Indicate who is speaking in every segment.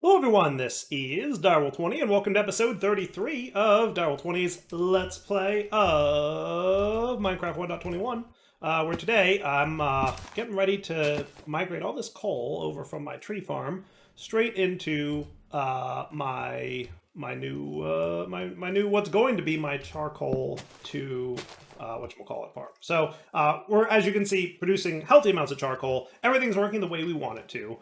Speaker 1: Hello everyone, this is Direcoal20 and welcome to episode 33 of Direcoal20's Let's Play of Minecraft 1.21, where today I'm getting ready to migrate all this coal over from my tree farm straight into my new what's going to be my charcoal to whatchamacallit farm. So we're, as you can see, producing healthy amounts of charcoal. Everything's working the way we want it to.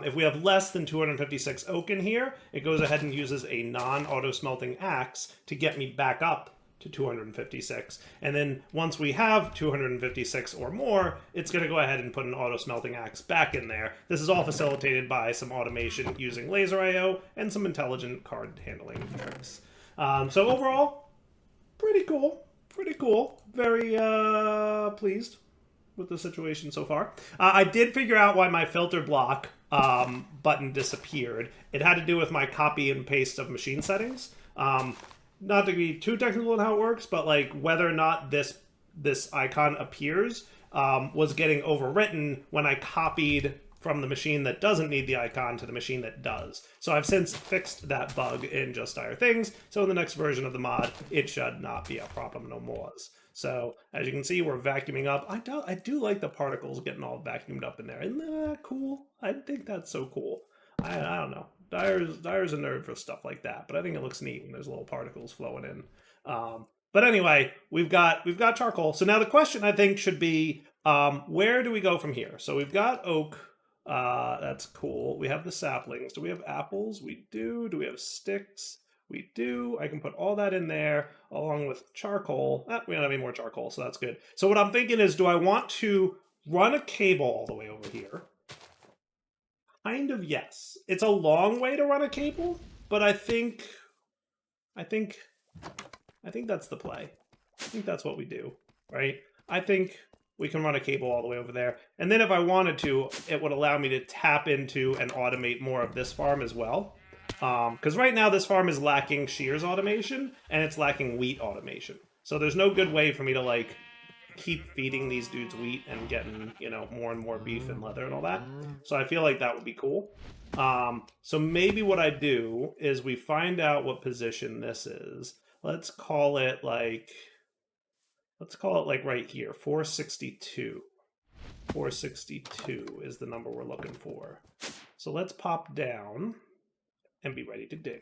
Speaker 1: If we have less than 256 oak in here, it goes ahead and uses a non-auto smelting axe to get me back up to 256. And then once we have 256 or more, it's going to go ahead and put an auto smelting axe back in there. This is all facilitated by some automation using laser IO and some intelligent card handling tricks. So overall, pretty cool. Pretty cool. Very pleased with the situation so far. I did figure out why my filter block button disappeared. It had to do with my copy and paste of machine settings. Not to be too technical in how it works, but like whether or not this icon appears was getting overwritten when I copied from the machine that doesn't need the icon to the machine that does. So I've since fixed that bug in Just Dire Things, so in the next version of the mod, it should not be a problem no more. So, as you can see, we're vacuuming up. I do like the particles getting all vacuumed up in there. Isn't that cool? I think that's so cool. I don't know. Dire's a nerd for stuff like that, but I think it looks neat when there's little particles flowing in. But anyway, we've got charcoal. So now the question, I think, should be, where do we go from here? So we've got oak. That's cool. We have the saplings. Do we have apples? We do. Do we have sticks? We do. I can put all that in there along with charcoal. We don't have any more charcoal, so that's good. So what I'm thinking is, do I want to run a cable all the way over here? Kind of, yes. It's a long way to run a cable, but I think that's the play. I think that's what we do, right? I think we can run a cable all the way over there. And then if I wanted to, it would allow me to tap into and automate more of this farm as well. Because right now this farm is lacking shears automation, and it's lacking wheat automation. So there's no good way for me to, like, keep feeding these dudes wheat and getting, you know, more and more beef and leather and all that. So I feel like that would be cool. So maybe what I do is we find out what position this is. Let's call it like right here, 462. 462 is the number we're looking for. So let's pop down and be ready to dig.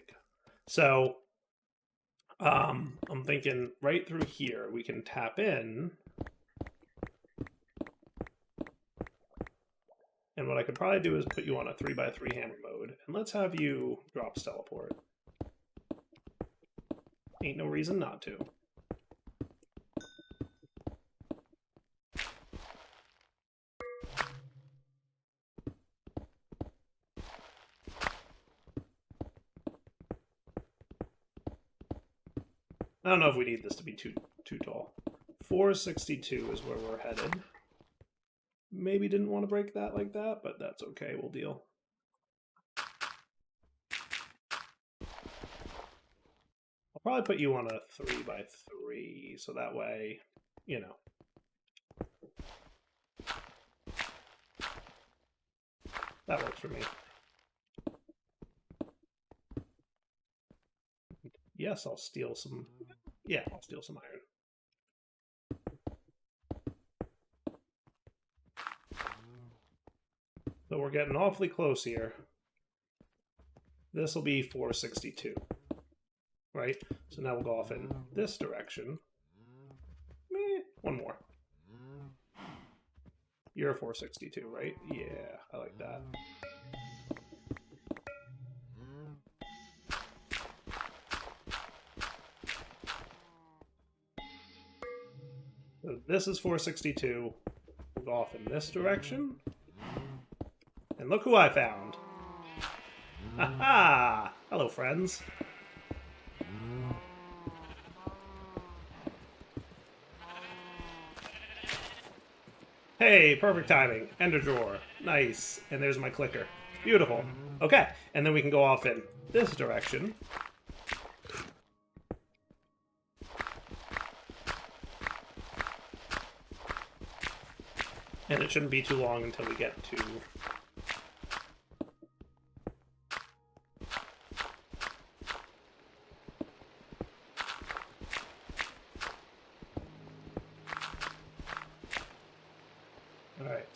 Speaker 1: So I'm thinking right through here we can tap in. And what I could probably do is put you on a 3x3 hammer mode. And let's have you drop teleport. Ain't no reason not to. I don't know if we need this to be too tall. 462 is where we're headed. Maybe didn't want to break that like that, but that's okay, we'll deal. I'll probably put you on a 3x3, so that way, you know. That works for me. Yes, I'll steal some... Yeah, I'll steal some iron. So we're getting awfully close here. This will be 462. Right? So now we'll go off in this direction. One more. You're 462, right? Yeah, I like that. So this is 462. We'll go off in this direction. And look who I found. Ha-ha! Hello, friends. Hey, perfect timing. Ender drawer. Nice. And there's my clicker. Beautiful. Okay, and then we can go off in this direction. And it shouldn't be too long until we get to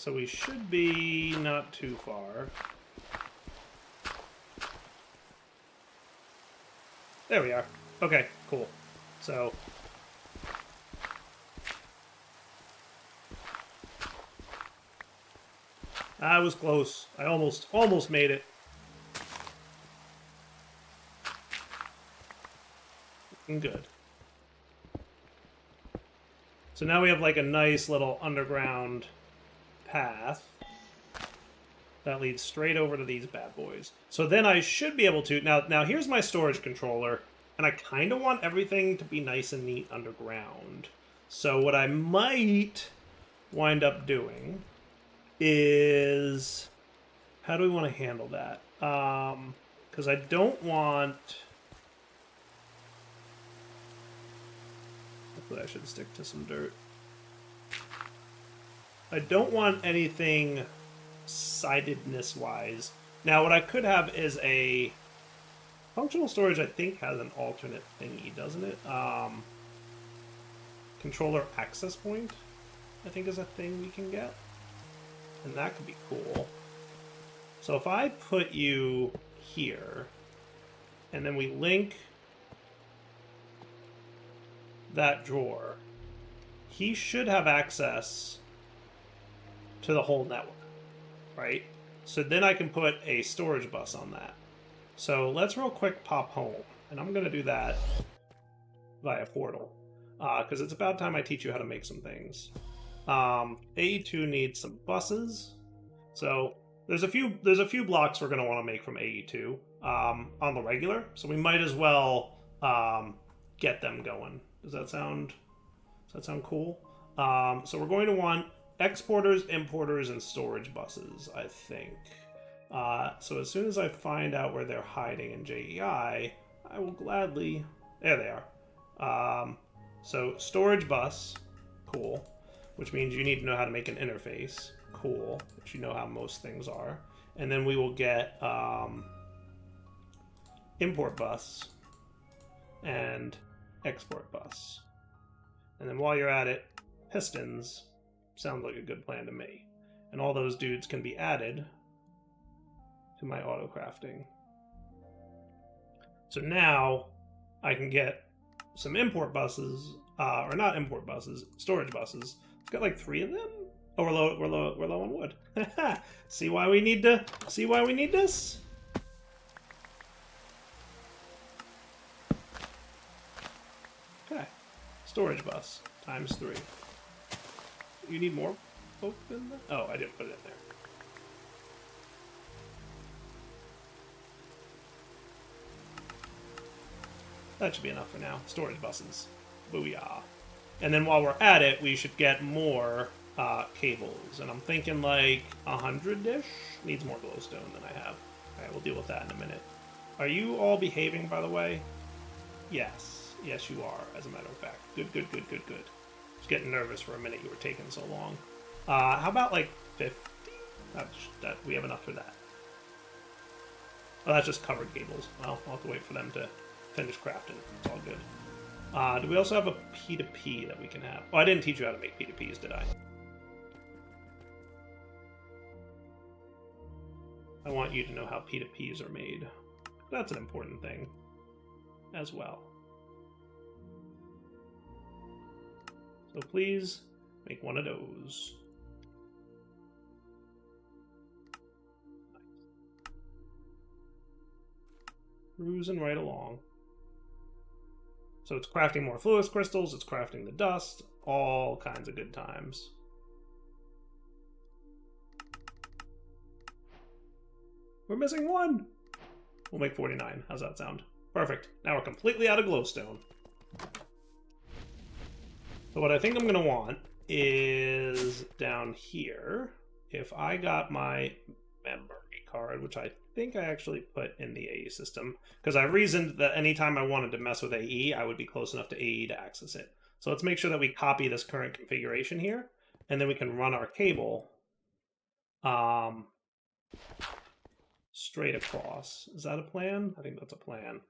Speaker 1: So we should be not too far. There we are. Okay, cool. So I was close. I almost made it. Looking good. So now we have like a nice little underground path that leads straight over to these bad boys. So then I should be able to... Now here's my storage controller, and I kind of want everything to be nice and neat underground. So what I might wind up doing is... How do we want to handle that? Because I don't want... Hopefully I should stick to some dirt. I don't want anything sidedness-wise. Now, what I could have is a... Functional storage, I think, has an alternate thingy, doesn't it? Controller access point, I think, is a thing we can get. And that could be cool. So if I put you here, and then we link that drawer, he should have access to the whole network, right? So then I can put a storage bus on that. So let's real quick pop home, and I'm going to do that via portal, because it's about time I teach you how to make some things. AE2 needs some buses, so there's a few blocks we're going to want to make from AE2 on the regular, so we might as well get them going. Does that sound cool? So we're going to want exporters, importers, and storage buses, I think. So as soon as I find out where they're hiding in JEI, I will gladly... There they are. So storage bus, cool. Which means you need to know how to make an interface, cool. Which you know how most things are. And then we will get import bus and export bus. And then while you're at it, pistons sounds like a good plan to me. And all those dudes can be added to my auto crafting. So now I can get some import buses, or not import buses, storage buses. It's got like 3 of them. Oh, we're low on wood. See why we need this? Okay, storage bus times 3. You need more folk in there? Oh, I didn't put it in there. That should be enough for now. Storage buses. Booyah. And then while we're at it, we should get more cables. And I'm thinking like 100-ish? Needs more glowstone than I have. Alright, we'll deal with that in a minute. Are you all behaving, by the way? Yes. Yes, you are, as a matter of fact. Good. Just getting nervous for a minute. You were taking so long. How about like 50? That we have enough for that. Oh, that's just covered cables. Well, I'll have to wait for them to finish crafting. It's all good. Do we also have a P2P that we can have? Oh, I didn't teach you how to make P2Ps, did I? I want you to know how P2Ps are made. That's an important thing as well. So please make one of those. Nice. Cruising right along. So it's crafting more fluid crystals, it's crafting the dust, all kinds of good times. We're missing 1! We'll make 49. How's that sound? Perfect. Now we're completely out of glowstone. So what I think I'm going to want is down here, if I got my memory card, which I think I actually put in the AE system, because I reasoned that anytime I wanted to mess with AE, I would be close enough to AE to access it. So let's make sure that we copy this current configuration here, and then we can run our cable straight across. Is that a plan? I think that's a plan.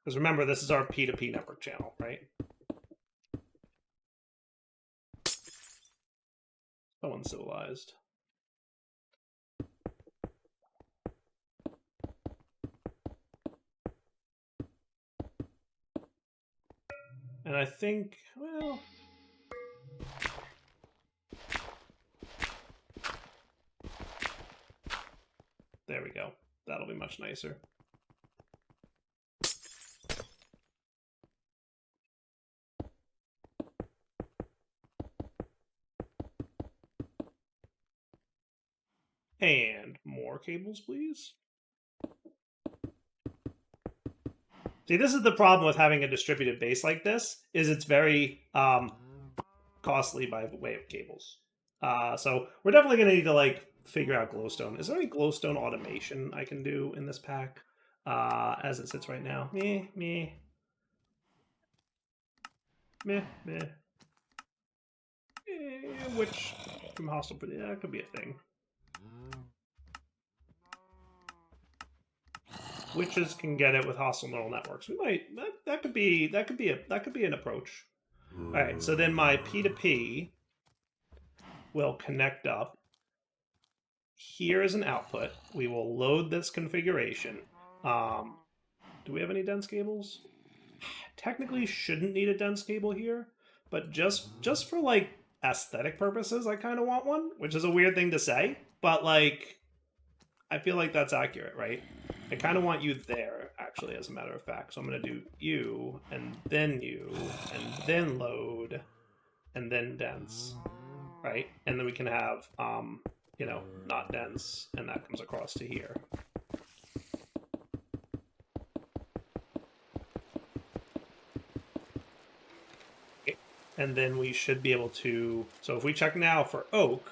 Speaker 1: Because remember, this is our P2P network channel, right? So uncivilized. And I think, well... There we go. That'll be much nicer. And more cables, please. See, this is the problem with having a distributed base like this, is it's very costly by way of cables. So we're definitely going to need to like figure out glowstone. Is there any glowstone automation I can do in this pack as it sits right now? Meh. Which from hostile, yeah, that could be a thing. Witches can get it with hostile neural networks. We might that could be an approach. All right, so then my P2P will connect up. Here is an output. We will load this configuration. Do we have any dense cables? Technically shouldn't need a dense cable here, but just for like aesthetic purposes, I kind of want one, which is a weird thing to say, but like I feel like that's accurate, right? I kind of want you there, actually, as a matter of fact. So I'm going to do you, and then load, and then dense, right? And then we can have, you know, not dense, and that comes across to here. Okay. And then we should be able to, so if we check now for oak,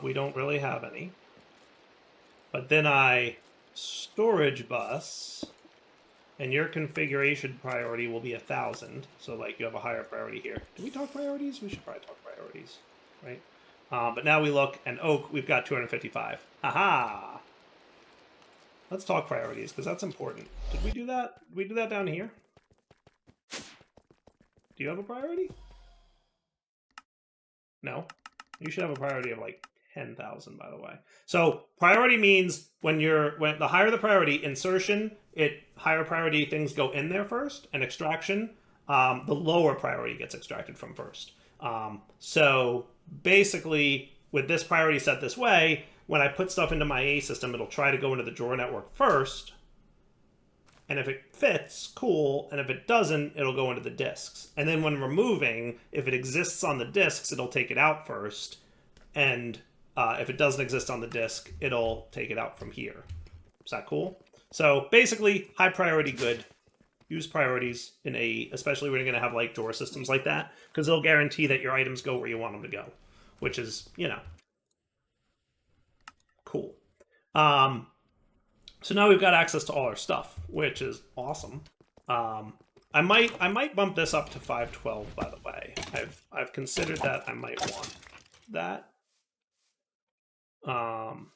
Speaker 1: we don't really have any. But then I storage bus, and your configuration priority will be 1,000. So like you have a higher priority here. Do we talk priorities? We should probably talk priorities, right? But now we look, and oak, we've got 255. Aha! Let's talk priorities, because that's important. Did we do that? Did we do that down here? Do you have a priority? No. You should have a priority of like 10,000, by the way. So priority means when the higher the priority, insertion, higher priority things go in there first, and extraction, the lower priority gets extracted from first. So basically, with this priority set this way, when I put stuff into my A system, it'll try to go into the drawer network first. And if it fits, cool. And if it doesn't, it'll go into the disks. And then when removing, if it exists on the disks, it'll take it out first. And if it doesn't exist on the disk, it'll take it out from here. Is that cool? So basically, high priority good. Use priorities in AE, especially when you're going to have like drawer systems like that, because they'll guarantee that your items go where you want them to go, which is, you know, cool. So now we've got access to all our stuff, which is awesome. I might bump this up to 512, by the way. I've considered that I might want that. On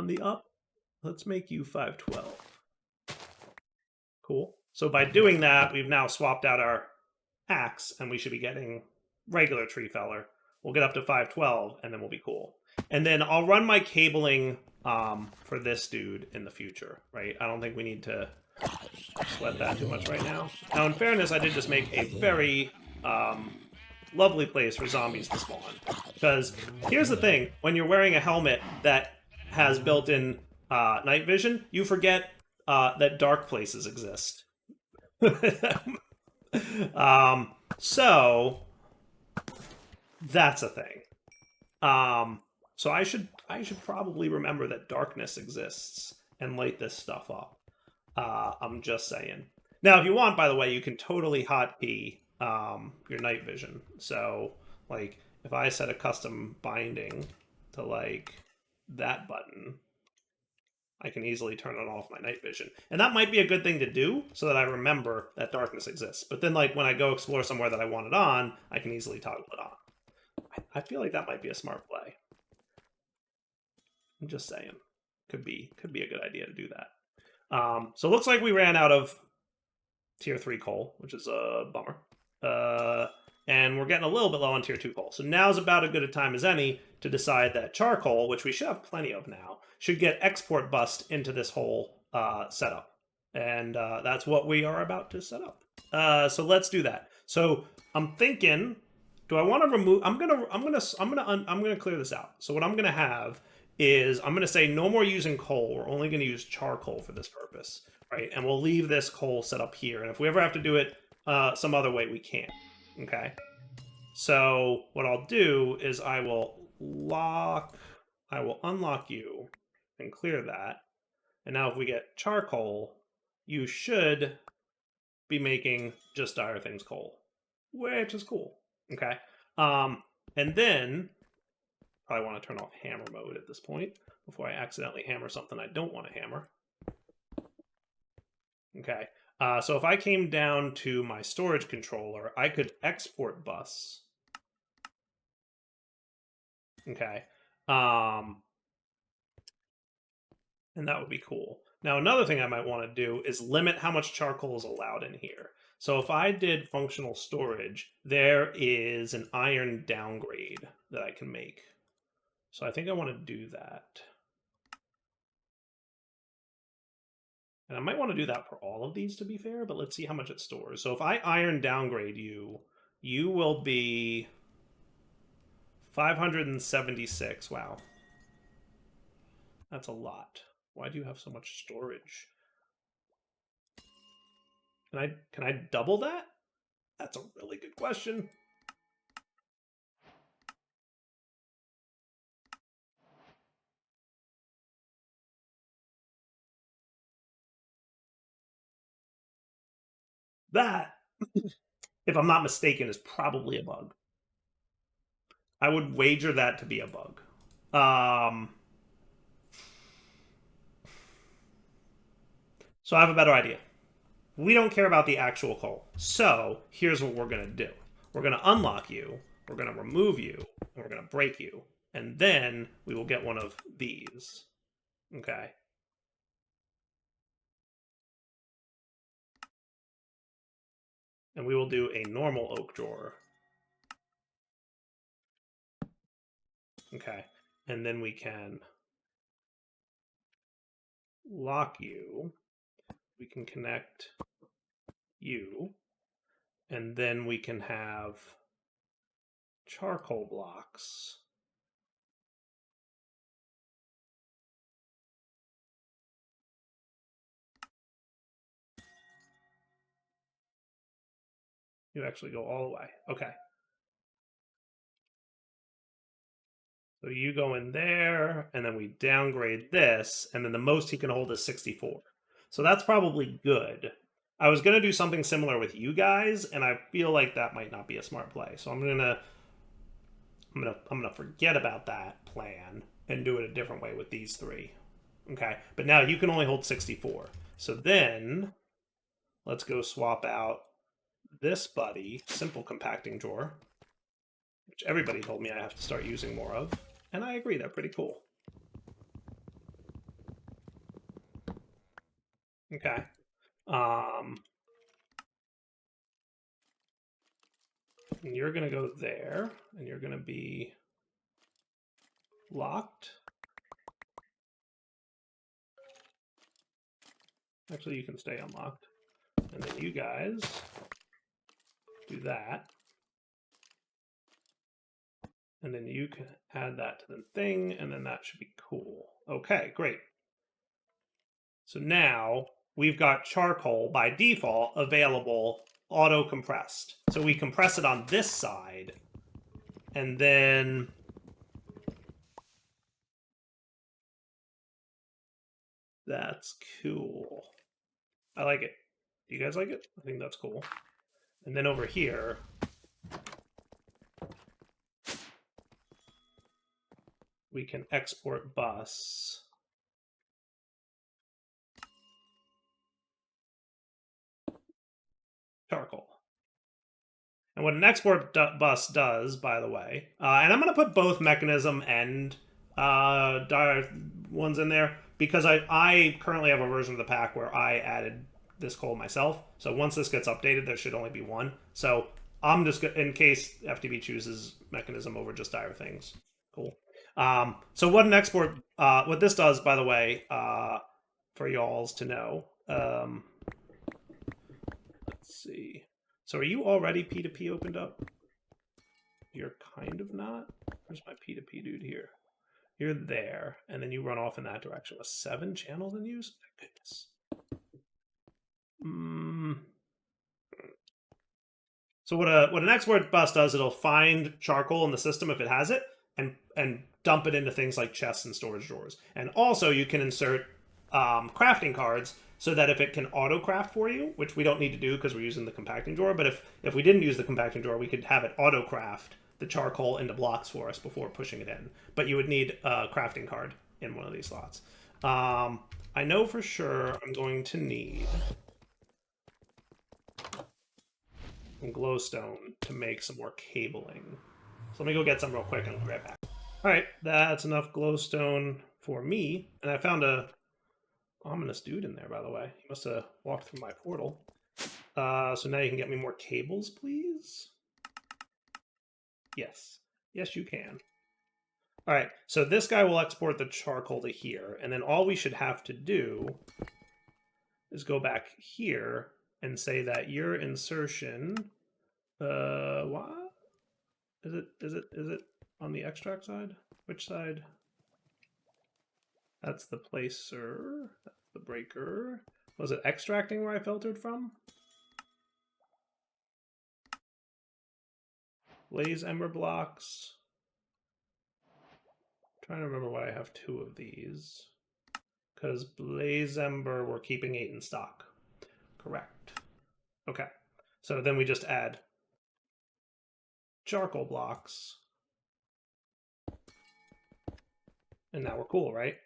Speaker 1: the up, let's make you 512. Cool. So by doing that, we've now swapped out our axe, and we should be getting regular tree feller. We'll get up to 512, and then we'll be cool. And then I'll run my cabling for this dude in the future, right? I don't think we need to sweat that too much right now. Now, in fairness, I did just make a very lovely place for zombies to spawn. Because here's the thing, when you're wearing a helmet that has built-in night vision, you forget that dark places exist. So that's a thing. So I should probably remember that darkness exists and light this stuff up. I'm just saying. Now, if you want, by the way, you can totally hotkey your night vision. So, like, if I set a custom binding to, like, that button, I can easily turn on off my night vision. And that might be a good thing to do so that I remember that darkness exists. But then, like, when I go explore somewhere that I want it on, I can easily toggle it on. I feel like that might be a smart play. I'm just saying. Could be a good idea to do that. So it looks like we ran out of tier 3 coal, which is a bummer. and we're getting a little bit low on tier 2 coal. So now's about as good a time as any to decide that charcoal, which we should have plenty of now, should get export bust into this whole setup. And that's what we are about to set up. So let's do that. So I'm thinking, do I want to remove? I'm gonna clear this out. So what I'm gonna have is I'm gonna say no more using coal. We're only gonna use charcoal for this purpose, right? And we'll leave this coal set up here. And if we ever have to do it some other way, we can. Okay. So what I'll do is I will unlock you and clear that. And now if we get charcoal, you should be making just dire things coal, which is cool. Okay. And then probably want to turn off hammer mode at this point before I accidentally hammer something I don't want to hammer. Okay. So if I came down to my storage controller, I could export bus. Okay. And that would be cool. Now, another thing I might want to do is limit how much charcoal is allowed in here. So if I did functional storage, there is an iron downgrade that I can make. So I think I want to do that. And I might want to do that for all of these, to be fair, but let's see how much it stores. So if I iron downgrade you, you will be 576. Wow. That's a lot. Why do you have so much storage? Can I double that? That's a really good question. That, if I'm not mistaken, is probably a bug. I would wager that to be a bug. So I have a better idea. We don't care about the actual coal. So here's what we're going to do. We're going to unlock you, we're going to remove you, and we're going to break you. And then we will get one of these. Okay. And we will do a normal oak drawer. Okay. And then we can lock you. We can connect you. And then we can have charcoal blocks. You actually go all the way. Okay. So you go in there, and then we downgrade this, and then the most he can hold is 64. So that's probably good. I was going to do something similar with you guys, and I feel like that might not be a smart play. So I'm gonna forget about that plan and do it a different way with these three. Okay, but now you can only hold 64. So then let's go swap out this buddy, simple compacting drawer, which everybody told me I have to start using more of. And I agree, they're pretty cool. Okay. And you're going to go there, and you're going to be locked. Actually, you can stay unlocked. And then you guys do that. And then you can add that to the thing, and then that should be cool. Okay, great. So now we've got charcoal by default available auto compressed. So we compress it on this side, and then that's cool. I like it. Do you guys like it? I think that's cool. And then over here, we can export bus. Charcoal. And what an export bus does, by the way, and I'm going to put both mechanism and ones in there because I currently have a version of the pack where I added this coal myself. So once this gets updated, there should only be one. So I'm just in case FTB chooses mechanism over just dire things. Cool. So what an export, what this does, by the way, for y'all's to know. Let's see. So are you already P2P opened up? You're kind of not. Where's my P2P dude here? You're there, and then you run off in that direction with 7 channels in use? My goodness. So what an export bus does, it'll find charcoal in the system if it has it, and dump it into things like chests and storage drawers. And also you can insert crafting cards so that if it can auto craft for you, which we don't need to do because we're using the compacting drawer, but if we didn't use the compacting drawer, we could have it auto craft the charcoal into blocks for us before pushing it in. But you would need a crafting card in one of these slots. I know for sure I'm going to need some glowstone to make some more cabling. So let me go get some real quick and I'll be right back. All right, that's enough glowstone for me. And I found a ominous dude in there, by the way. He must have walked through my portal. So now you can get me more cables, please? Yes. Yes, you can. All right, so this guy will export the charcoal to here. And then all we should have to do is go back here and say that your insertion, what? Is it on the extract side? Which side? That's the placer. That's the breaker. Was it extracting where I filtered from? Blaze ember blocks. I'm trying to remember why I have 2 of these. Because blaze ember, we're keeping 8 in stock. Correct. Okay. So then we just add charcoal blocks. And now we're cool, right?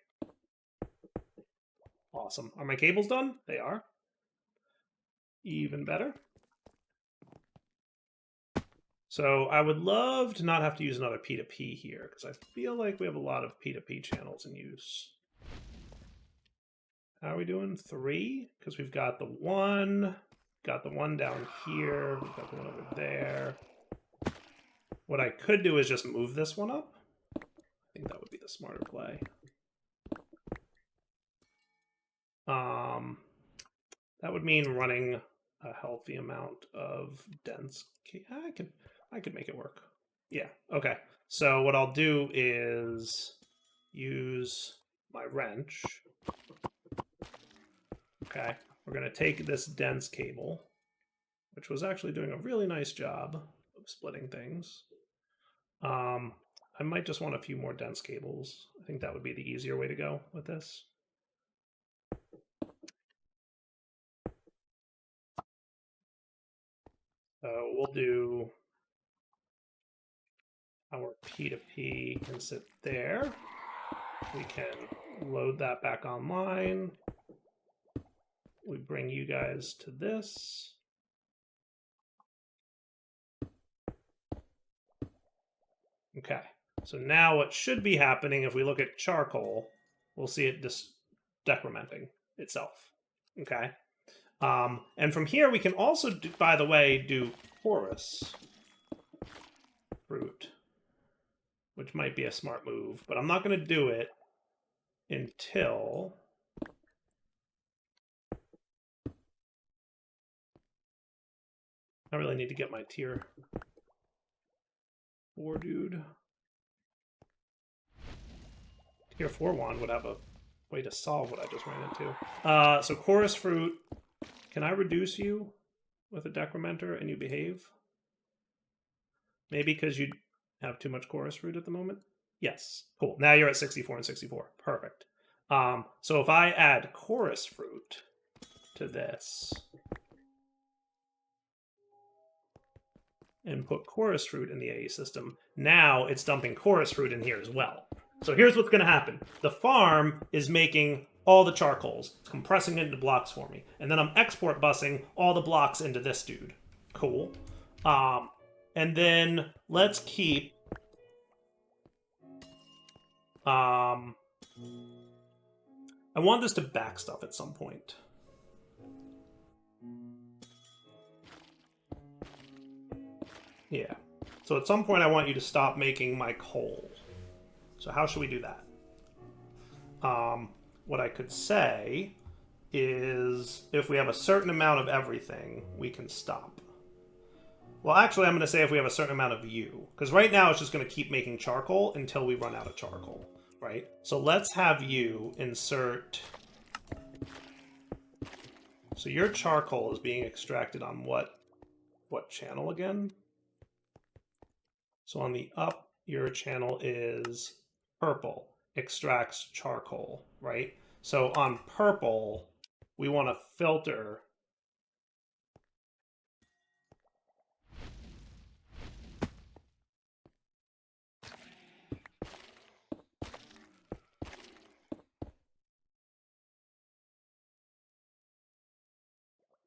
Speaker 1: Awesome. Are my cables done? They are. Even better. So I would love to not have to use another P2P here, because I feel like we have a lot of P2P channels in use. How are we doing? 3? Because we've got the one down here, we've got the one over there. What I could do is just move this one up. I think that would be the smarter play. That would mean running a healthy amount of dense. I could make it work. Yeah. Okay. So what I'll do is use my wrench. Okay. We're going to take this dense cable, which was actually doing a really nice job of splitting things. I might just want a few more dense cables. I think that would be the easier way to go with this. So we'll do our P2P can sit there. We can load that back online. We bring you guys to this. Okay, so now what should be happening if we look at charcoal, we'll see it just decrementing itself. Okay. And from here, we can also, by the way, do porous fruit, which might be a smart move, but I'm not going to do it until I really need to get my tier 4 dude. Tier 4 wand would have a way to solve what I just ran into. So chorus fruit. Can I reduce you with a decrementer and you behave? Maybe because you have too much chorus fruit at the moment? Yes. Cool. Now you're at 64 and 64. Perfect. So if I add chorus fruit to this and put chorus fruit in the AE system, now it's dumping chorus fruit in here as well. So here's what's going to happen. The farm is making all the charcoals. It's compressing it into blocks for me. And then I'm export busing all the blocks into this dude. Cool. And then let's keep... I want this to back stuff at some point. Yeah. So at some point I want you to stop making my coal. So how should we do that? What I could say is if we have a certain amount of everything, we can stop. Well, actually, I'm going to say if we have a certain amount of you. Because right now it's just going to keep making charcoal until we run out of charcoal, right? So let's have you insert... So your charcoal is being extracted on what channel again? So on the up, your channel is purple, extracts charcoal, right? So on purple, we want to filter.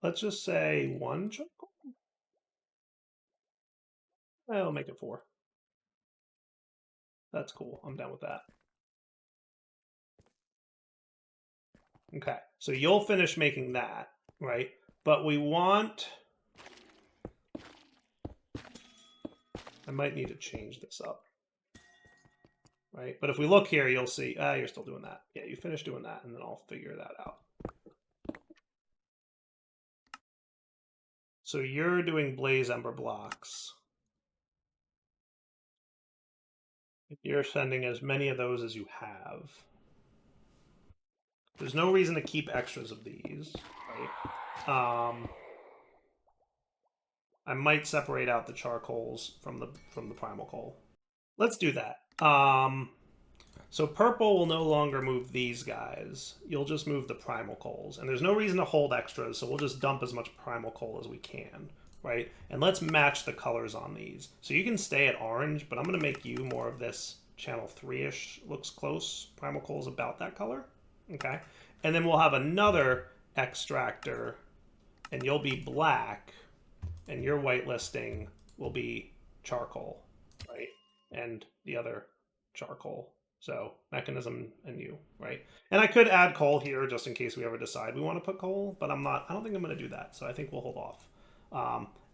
Speaker 1: Let's just say 1 charcoal. I'll make it 4. That's cool. I'm down with that. Okay, so you'll finish making that, right? But we want... I might need to change this up. Right? But if we look here, you'll see, you're still doing that. Yeah, you finish doing that, and then I'll figure that out. So you're doing blaze ember blocks. You're sending as many of those as you have. There's no reason to keep extras of these, right? I might separate out the charcoals from the primal coal. Let's do that. So purple will no longer move these guys. You'll just move the primal coals. And there's no reason to hold extras, so we'll just dump as much primal coal as we can, right? And let's match the colors on these. So you can stay at orange, but I'm going to make you more of this channel 3-ish. Looks close. Primal coal is about that color. Okay. And then we'll have another extractor, and you'll be black, and your whitelisting will be charcoal, right? And the other charcoal. So mechanism and you, right? And I could add coal here just in case we ever decide we want to put coal, but I don't think I'm going to do that. So I think we'll hold off.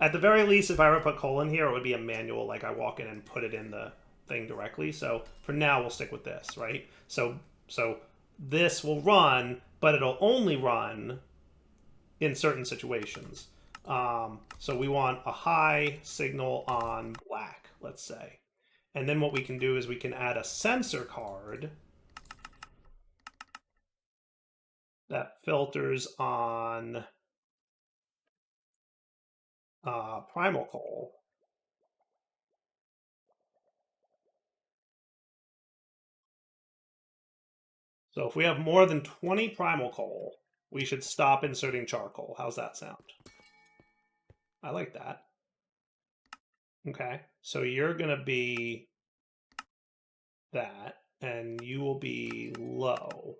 Speaker 1: At the very least, if I ever put coal in here, it would be a manual, like I walk in and put it in the thing directly. So for now, we'll stick with this, right? So this will run, but it'll only run in certain situations. So we want a high signal on black, let's say. And then what we can do is we can add a sensor card that filters on primal coal. So if we have more than 20 primal coal, we should stop inserting charcoal. How's that sound? I like that. Okay, so you're going to be that, and you will be low.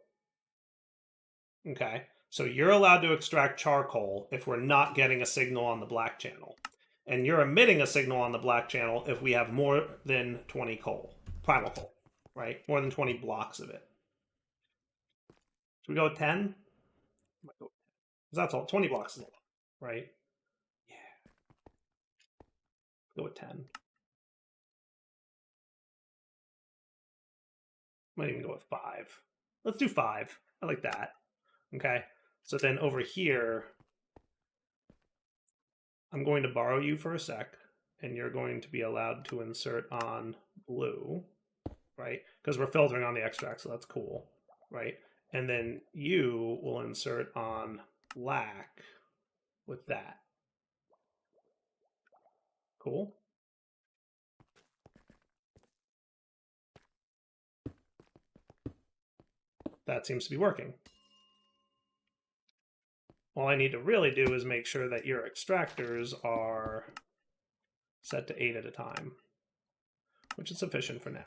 Speaker 1: Okay, so you're allowed to extract charcoal if we're not getting a signal on the black channel. And you're emitting a signal on the black channel if we have more than 20 coal, primal coal, right? More than 20 blocks of it. Should we go with 10? Because that's all. 20 blocks is a lot, right? Yeah. Go with 10. Might even go with 5. Let's do 5. I like that. Okay. So then over here, I'm going to borrow you for a sec, and you're going to be allowed to insert on blue, right? Because we're filtering on the extract, so that's cool, right? And then you will insert on black with that. Cool. That seems to be working. All I need to really do is make sure that your extractors are set to 8 at a time, which is sufficient for now.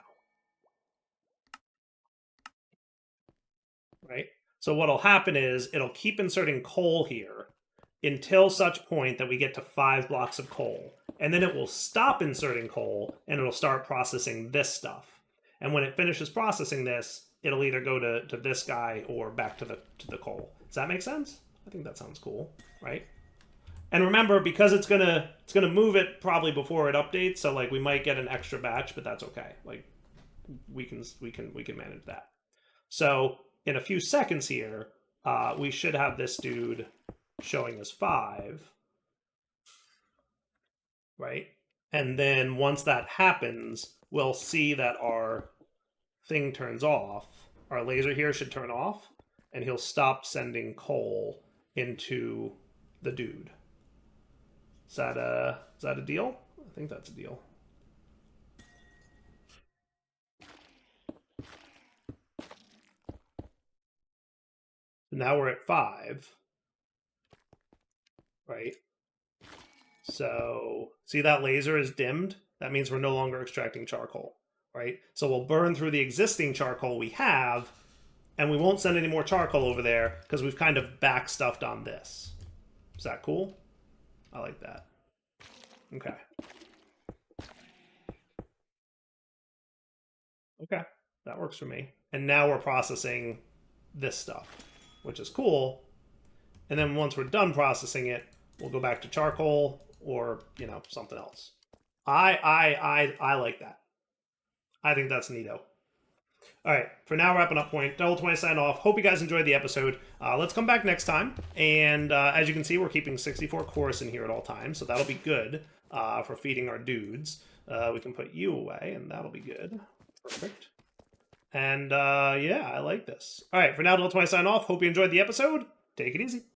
Speaker 1: Right? So what'll happen is it'll keep inserting coal here until such point that we get to 5 blocks of coal. And then it will stop inserting coal and it'll start processing this stuff. And when it finishes processing this, it'll either go to this guy or back to the coal. Does that make sense? I think that sounds cool, right? And remember, because it's gonna move it probably before it updates, so like we might get an extra batch, but that's okay. Like we can manage that. So in a few seconds here, we should have this dude showing us 5, right? And then once that happens, we'll see that our thing turns off. Our laser here should turn off, and he'll stop sending coal into the dude. Is that a deal? I think that's a deal. Now we're at 5, right? So see that laser is dimmed? That means we're no longer extracting charcoal, right? So we'll burn through the existing charcoal we have, and we won't send any more charcoal over there because we've kind of backstuffed on this. Is that cool? I like that. Okay. Okay, that works for me. And now we're processing this stuff, which is cool. And then once we're done processing it, we'll go back to charcoal or, you know, something else. I like that. I think that's neato. All right, for now, wrapping up point. Double20 sign off. Hope you guys enjoyed the episode. Let's come back next time. And as you can see, we're keeping 64 chorus in here at all times, so that'll be good for feeding our dudes. We can put you away, and that'll be good. Perfect. And yeah, I like this. All right, for now, Double20 sign off. Hope you enjoyed the episode. Take it easy.